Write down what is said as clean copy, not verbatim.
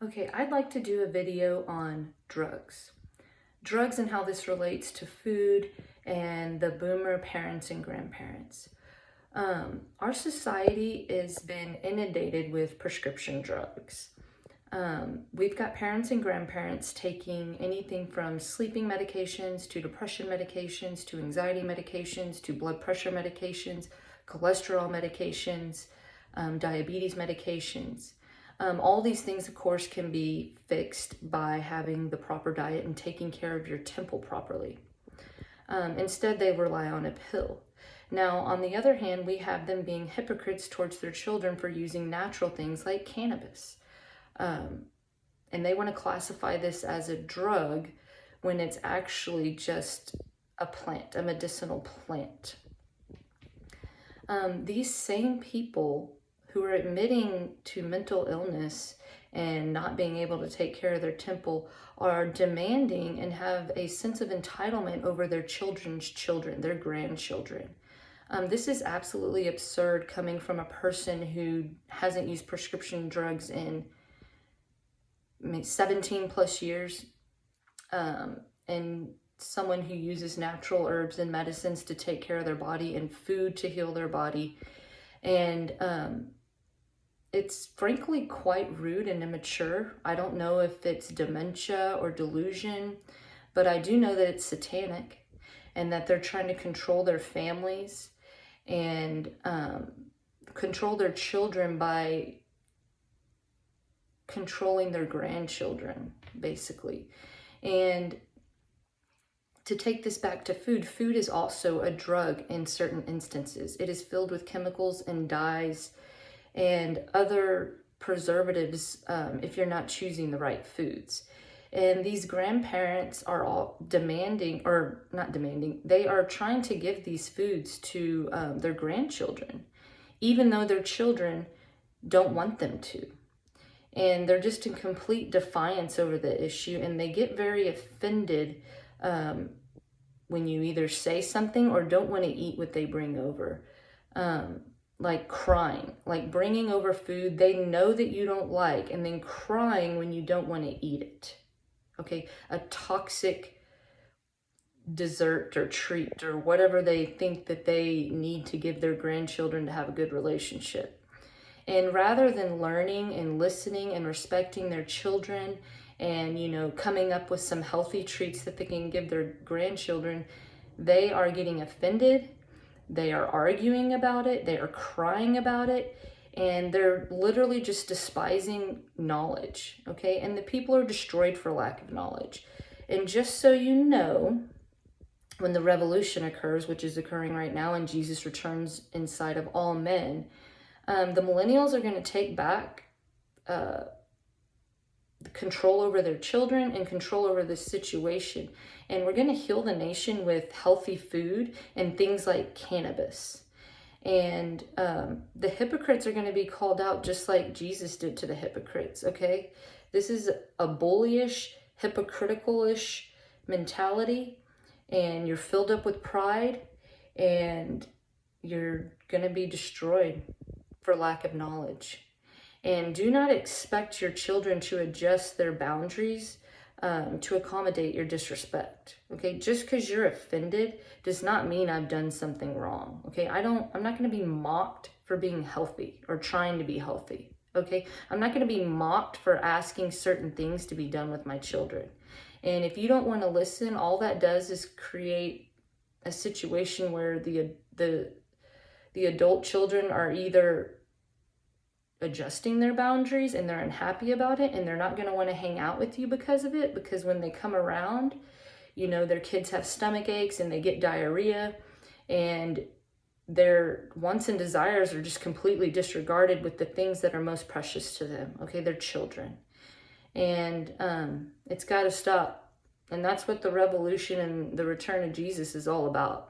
Okay, I'd like to do a video on drugs. Drugs and how this relates to food and the boomer parents and grandparents. Our society has been inundated with prescription drugs. We've got parents and grandparents taking anything from sleeping medications to depression medications to anxiety medications to blood pressure medications, cholesterol medications, diabetes medications. All these things, of course, can be fixed by having the proper diet and taking care of your temple properly. Instead, they rely on a pill. Now, on the other hand, we have them being hypocrites towards their children for using natural things like cannabis. And they want to classify this as a drug when it's actually just a plant, a medicinal plant. These same people who are admitting to mental illness and not being able to take care of their temple are demanding and have a sense of entitlement over their children's children, their grandchildren. This is absolutely absurd coming from a person who hasn't used prescription drugs in 17 plus years, and someone who uses natural herbs and medicines to take care of their body and food to heal their body. And it's frankly quite rude and immature. I don't know if it's dementia or delusion, but I do know that it's satanic and that they're trying to control their families and control their children by controlling their grandchildren, basically. And to take this back to food, food is also a drug in certain instances. It is filled with chemicals and dyes and other preservatives if you're not choosing the right foods. And these grandparents are all demanding, or not demanding, they are trying to give these foods to their grandchildren, even though their children don't want them to. And they're just in complete defiance over the issue, and they get very offended when you either say something or don't want to eat what they bring over. Like crying, like bringing over food they know that you don't like, and then crying when you don't want to eat it. Okay, a toxic dessert or treat or whatever they think that they need to give their grandchildren to have a good relationship. And rather than learning and listening and respecting their children and, coming up with some healthy treats that they can give their grandchildren, they are getting offended. They are arguing about it. They are crying about it. And they're literally just despising knowledge, okay? And the people are destroyed for lack of knowledge. And just so you know, when the revolution occurs, which is occurring right now, and Jesus returns inside of all men, the millennials are going to take back control over their children and control over this situation. And we're going to heal the nation with healthy food and things like cannabis. And the hypocrites are going to be called out just like Jesus did to the hypocrites, okay? This is a bullyish, hypocritical-ish mentality, and you're filled up with pride, and you're going to be destroyed for lack of knowledge. And do not expect your children to adjust their boundaries to accommodate your disrespect. Okay, just because you're offended does not mean I've done something wrong. Okay, I'm not going to be mocked for being healthy or trying to be healthy. Okay, I'm not going to be mocked for asking certain things to be done with my children. And if you don't want to listen, all that does is create a situation where the adult children are either adjusting their boundaries and they're unhappy about it, and they're not going to want to hang out with you because of it, because when they come around, their kids have stomach aches and they get diarrhea, and their wants and desires are just completely disregarded with the things that are most precious to them, okay? They're children. And it's got to stop. And that's what the revolution and the return of Jesus is all about.